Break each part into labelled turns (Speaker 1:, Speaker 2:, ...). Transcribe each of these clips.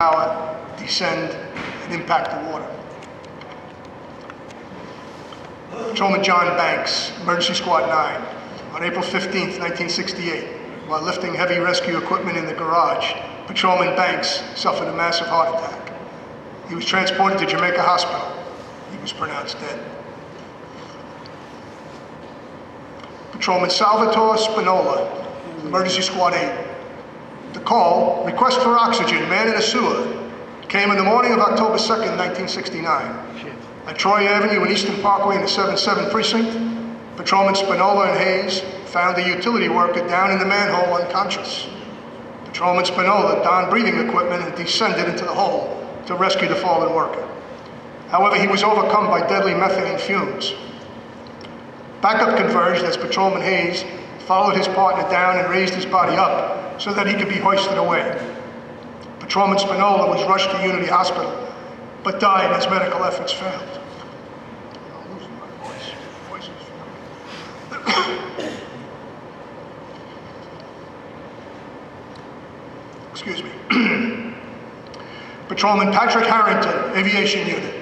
Speaker 1: power, descend, and impact the water. Patrolman John Banks, Emergency Squad 9, on April 15th, 1968, while lifting heavy rescue equipment in the garage, Patrolman Banks suffered a massive heart attack. He was transported to Jamaica Hospital. He was pronounced dead. Patrolman Salvatore Spinola, Emergency Squad 8. The call, request for oxygen, man in a sewer, came in the morning of October 2nd, 1969. At Troy Avenue and Eastern Parkway in the 7-7 precinct, Patrolman Spinola and Hayes found a utility worker down in the manhole unconscious. Patrolman Spinola donned breathing equipment and descended into the hole to rescue the fallen worker. However, he was overcome by deadly methane fumes. Backup converged as Patrolman Hayes followed his partner down and raised his body up so that he could be hoisted away. Patrolman Spinola was rushed to Unity Hospital, but died as medical efforts failed. I'm losing my voice. Excuse me. Patrolman Patrick Harrington, Aviation Unit.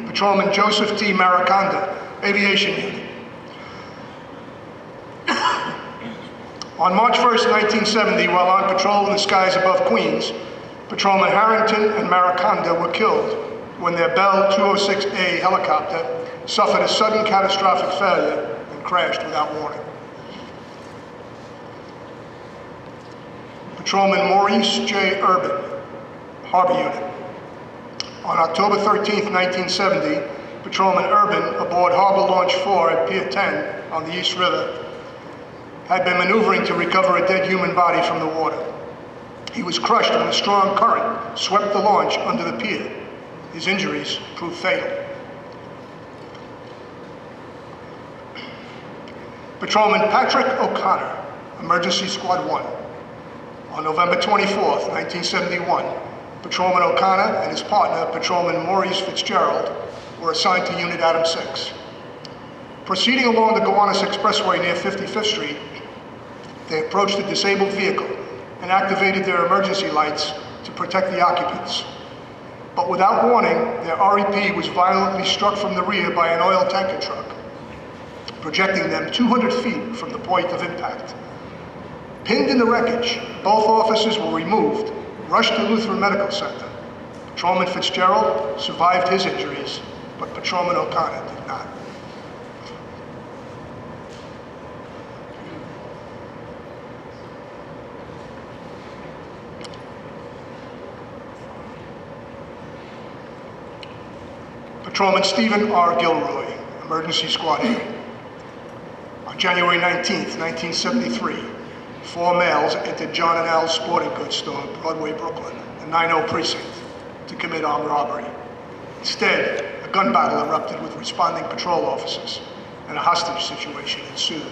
Speaker 1: Patrolman Joseph T. Mariconda, Aviation Unit. On March 1st, 1970, while on patrol in the skies above Queens, Patrolman Harrington and Mariconda were killed when their Bell 206A helicopter suffered a sudden catastrophic failure and crashed without warning. Patrolman Maurice J. Urban, Harbor Unit. On October 13th, 1970, Patrolman Urban, aboard Harbor Launch 4 at Pier 10 on the East River, had been maneuvering to recover a dead human body from the water. He was crushed when a strong current swept the launch under the pier. His injuries proved fatal. Patrolman Patrick O'Connor, Emergency Squad 1. On November 24th, 1971, Patrolman O'Connor and his partner, Patrolman Maurice Fitzgerald, were assigned to Unit Adam 6. Proceeding along the Gowanus Expressway near 55th Street, they approached a disabled vehicle and activated their emergency lights to protect the occupants. But without warning, their REP was violently struck from the rear by an oil tanker truck, projecting them 200 feet from the point of impact. Pinned in the wreckage, both officers were removed, rushed to Lutheran Medical Center. Patrolman Fitzgerald survived his injuries, but Patrolman O'Connor did not. Patrolman Stephen R. Gilroy, Emergency Squad 8. On January 19th, 1973, 4 males entered John and Al's sporting goods store, Broadway, Brooklyn, the 9-0 precinct, to commit armed robbery. Instead, a gun battle erupted with responding patrol officers, and a hostage situation ensued.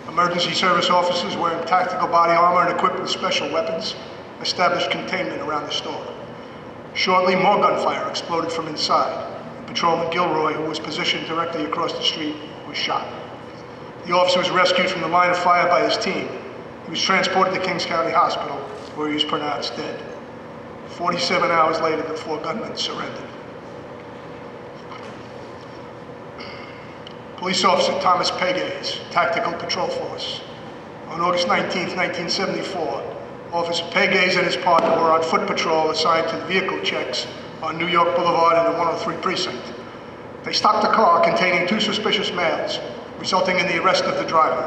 Speaker 1: Emergency service officers wearing tactical body armor and equipped with special weapons established containment around the store. Shortly, more gunfire exploded from inside. Patrolman Gilroy, who was positioned directly across the street, was shot. The officer was rescued from the line of fire by his team. He was transported to Kings County Hospital, where he was pronounced dead. 47 hours later, the 4 gunmen surrendered. Police Officer Thomas Pegues, Tactical Patrol Force. On August 19th, 1974, Officer Pegues and his partner were on foot patrol assigned to vehicle checks on New York Boulevard in the 103 precinct. They stopped a car containing 2 suspicious males, resulting in the arrest of the driver.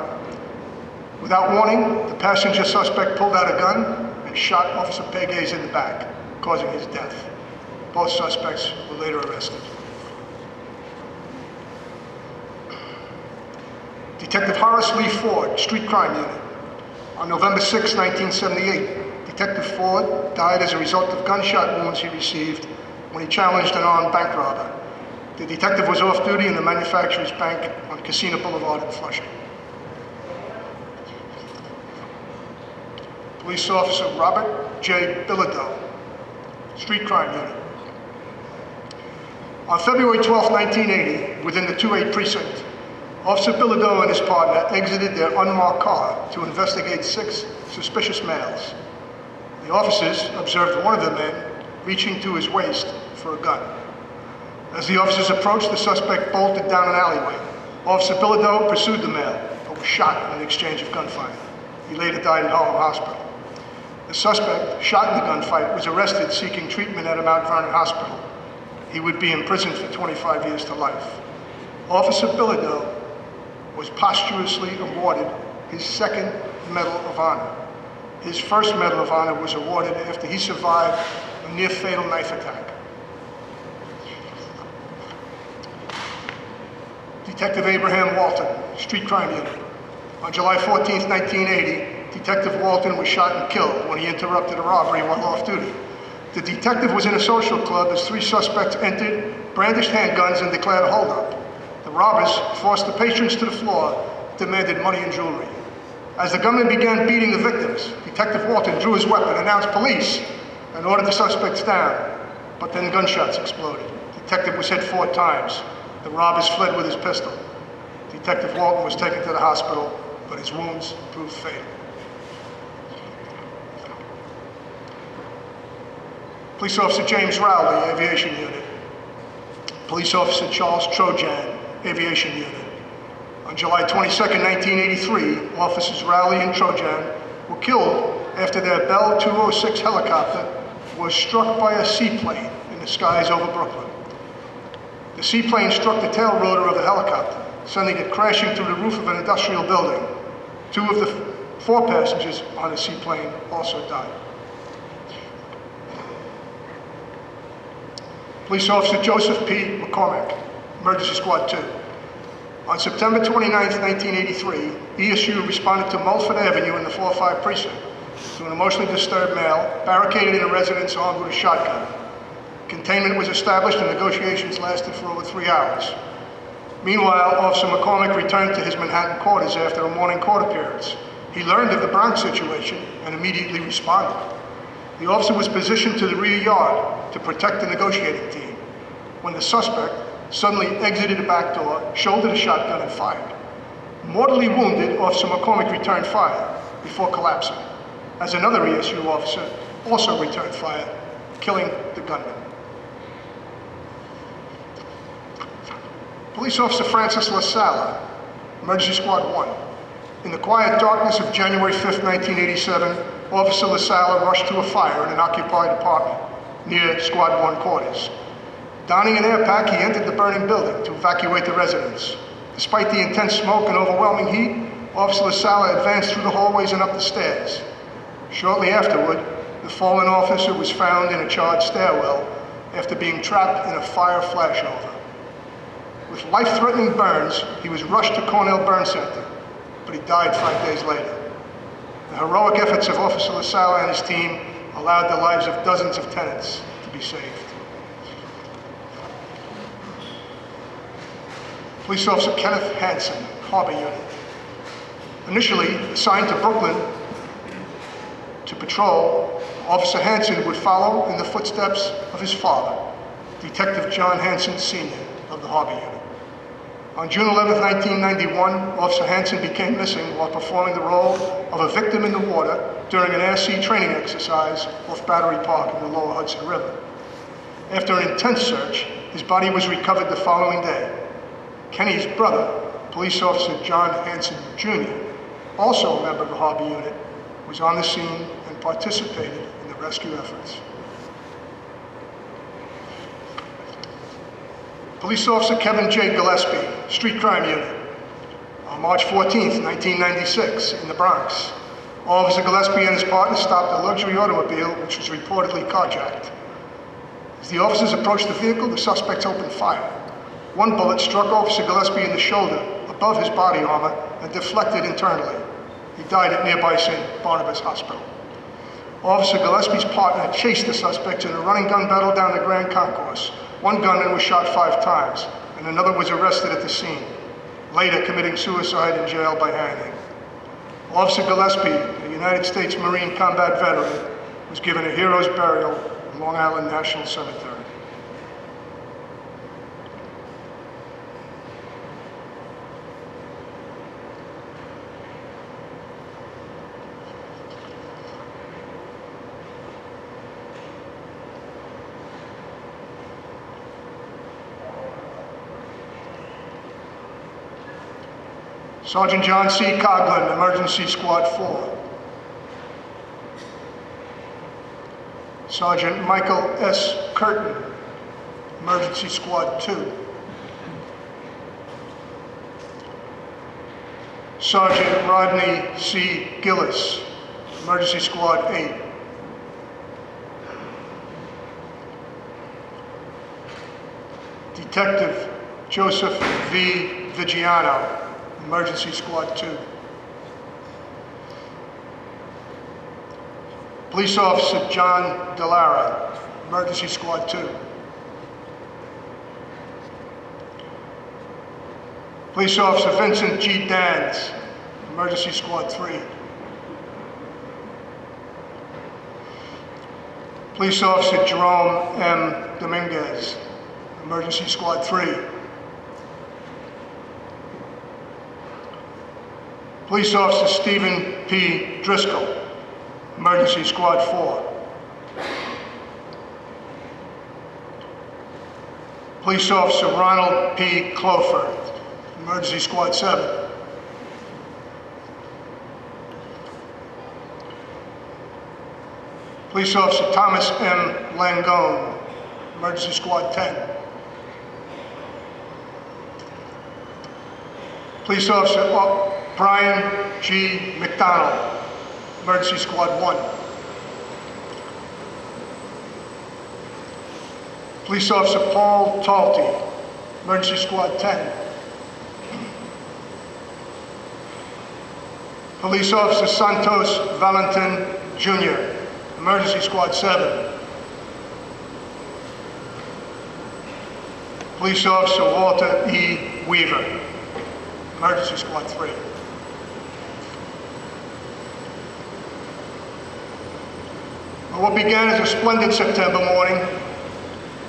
Speaker 1: Without warning, the passenger suspect pulled out a gun and shot Officer Pegues in the back, causing his death. Both suspects were later arrested. Detective Horace Lee Ford, Street Crime Unit. On November 6, 1978, Detective Ford died as a result of gunshot wounds he received when he challenged an armed bank robber. The detective was off duty in the Manufacturers Bank on Casino Boulevard in Flushing. Police Officer Robert J. Bilodeau, Street Crime Unit. On February 12, 1980, within the 2-8 precinct, Officer Bilodeau and his partner exited their unmarked car to investigate 6 suspicious males. The officers observed one of the men reaching to his waist for a gun. As the officers approached, the suspect bolted down an alleyway. Officer Bilodeau pursued the male, but was shot in an exchange of gunfire. He later died in Harlem Hospital. The suspect, shot in the gunfight, was arrested seeking treatment at a Mount Vernon hospital. He would be imprisoned for 25 years to life. Officer Bilodeau was posthumously awarded his second Medal of Honor. His first Medal of Honor was awarded after he survived a near-fatal knife attack. Detective Abraham Walton, Street Crime Unit. On July 14, 1980, Detective Walton was shot and killed when he interrupted a robbery while off duty. The detective was in a social club as three suspects entered, brandished handguns, and declared a holdup. The robbers forced the patrons to the floor, demanded money and jewelry. As the gunmen began beating the victims, Detective Walton drew his weapon, announced police, and ordered the suspects down. But then gunshots exploded. The detective was hit 4 times. The robbers fled with his pistol. Detective Walton was taken to the hospital, but his wounds proved fatal. Police Officer James Rowley, Aviation Unit. Police Officer Charles Trojan, Aviation Unit. On July 22, 1983, Officers Rowley and Trojan were killed after their Bell 206 helicopter was struck by a seaplane in the skies over Brooklyn. The seaplane struck the tail rotor of the helicopter, sending it crashing through the roof of an industrial building. 2 of the 4 passengers on the seaplane also died. Police Officer Joseph P. McCormick, Emergency Squad 2. On September 29, 1983, ESU responded to Mulford Avenue in the 405 precinct to an emotionally disturbed male barricaded in a residence armed with a shotgun. Containment was established and negotiations lasted for over 3 hours. Meanwhile, Officer McCormick returned to his Manhattan quarters after a morning court appearance. He learned of the Bronx situation and immediately responded. The officer was positioned to the rear yard to protect the negotiating team when the suspect suddenly exited a back door, shouldered a shotgun, and fired. Mortally wounded, Officer McCormick returned fire before collapsing, as another ESU officer also returned fire, killing the gunman. Police Officer Francis LaSala, Emergency Squad 1. In the quiet darkness of January 5, 1987, Officer LaSala rushed to a fire in an occupied apartment near Squad 1 quarters. Donning an air pack, he entered the burning building to evacuate the residents. Despite the intense smoke and overwhelming heat, Officer LaSala advanced through the hallways and up the stairs. Shortly afterward, the fallen officer was found in a charred stairwell after being trapped in a fire flashover. With life-threatening burns, he was rushed to Cornell Burn Center, but he died 5 days later. The heroic efforts of Officer LaSala and his team allowed the lives of dozens of tenants to be saved. Police Officer Kenneth Hansen, Harbor Unit. Initially assigned to Brooklyn to patrol, Officer Hansen would follow in the footsteps of his father, Detective John Hansen Sr. of the Harbor Unit. On June 11, 1991, Officer Hansen became missing while performing the role of a victim in the water during an air-sea training exercise off Battery Park in the lower Hudson River. After an intense search, his body was recovered the following day. Kenny's brother, Police Officer John Hansen Jr., also a member of the Harbor Unit, was on the scene and participated in the rescue efforts. Police Officer Kevin J. Gillespie, Street Crime Unit. On March 14, 1996, in the Bronx, Officer Gillespie and his partner stopped a luxury automobile which was reportedly carjacked. As the officers approached the vehicle, the suspects opened fire. One bullet struck Officer Gillespie in the shoulder above his body armor and deflected internally. He died at nearby St. Barnabas Hospital. Officer Gillespie's partner chased the suspects in a running gun battle down the Grand Concourse. One gunman was shot 5 times, and another was arrested at the scene, later committing suicide in jail by hanging. Officer Gillespie, a United States Marine combat veteran, was given a hero's burial in Long Island National Cemetery. Sergeant John C. Coughlin, Emergency Squad 4. Sergeant Michael S. Curtin, Emergency Squad 2. Sergeant Rodney C. Gillis, Emergency Squad 8. Detective Joseph V. Vigiano, Emergency Squad 2. Police Officer John Delara, Emergency Squad 2. Police Officer Vincent G. Dans, Emergency Squad 3. Police Officer Jerome M. Dominguez, Emergency Squad 3. Police Officer Stephen P. Driscoll, Emergency Squad 4. Police Officer Ronald P. Clofer, Emergency Squad 7. Police Officer Thomas M. Langone, Emergency Squad 10. Police Officer Brian G. McDonald, Emergency Squad 1. Police Officer Paul Talty, Emergency Squad 10. Police Officer Santos Valentin Jr., Emergency Squad 7. Police Officer Walter E. Weaver, Emergency Squad 3. What began as a splendid September morning,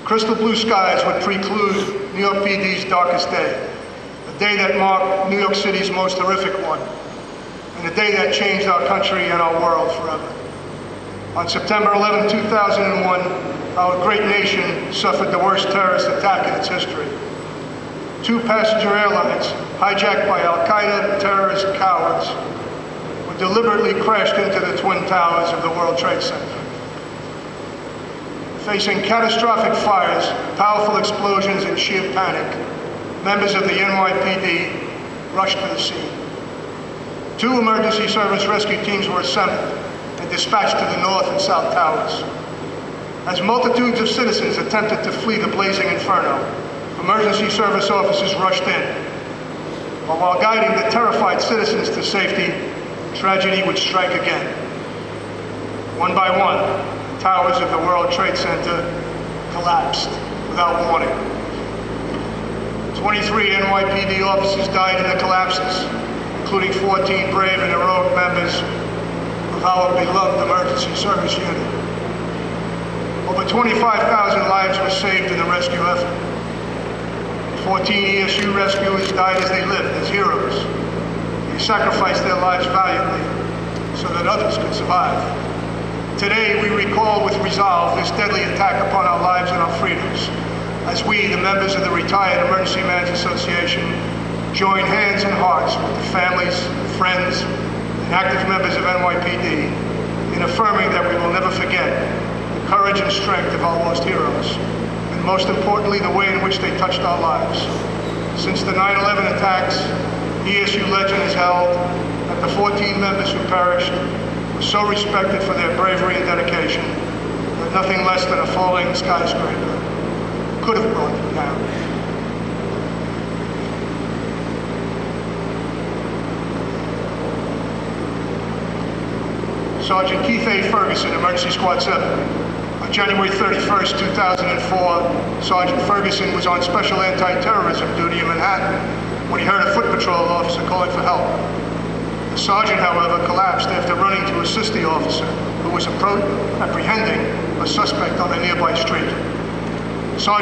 Speaker 1: crystal blue skies would preclude New York PD's darkest day, a day that marked New York City's most horrific one, and a day that changed our country and our world forever. On September 11, 2001, our great nation suffered the worst terrorist attack in its history. 2 passenger airlines, hijacked by al-Qaeda terrorist cowards, were deliberately crashed into the Twin Towers of the World Trade Center. Facing catastrophic fires, powerful explosions, and sheer panic, members of the NYPD rushed to the scene. 2 emergency service rescue teams were assembled and dispatched to the north and south towers. As multitudes of citizens attempted to flee the blazing inferno, emergency service officers rushed in. But while guiding the terrified citizens to safety, tragedy would strike again. One by one, towers of the World Trade Center collapsed without warning. 23 NYPD officers died in the collapses, including 14 brave and heroic members of our beloved emergency service unit. Over 25,000 lives were saved in the rescue effort. 14 ESU rescuers died as they lived, as heroes. They sacrificed their lives valiantly so that others could survive. Today, we recall with resolve this deadly attack upon our lives and our freedoms, as we, the members of the Retired Emergency Managers Association, join hands and hearts with the families, friends, and active members of NYPD in affirming that we will never forget the courage and strength of our lost heroes, and most importantly, the way in which they touched our lives. Since the 9/11 attacks, ESU legend is held that the 14 members who perished were so respected for their bravery and dedication that nothing less than a falling skyscraper could have brought them down. Sergeant Keith A. Ferguson, Emergency Squad 7. On January 31st, 2004, Sergeant Ferguson was on special anti-terrorism duty in Manhattan when he heard a foot patrol officer calling for help. The sergeant, however, collapsed after running to assist the officer, who was apprehending a suspect on a nearby street.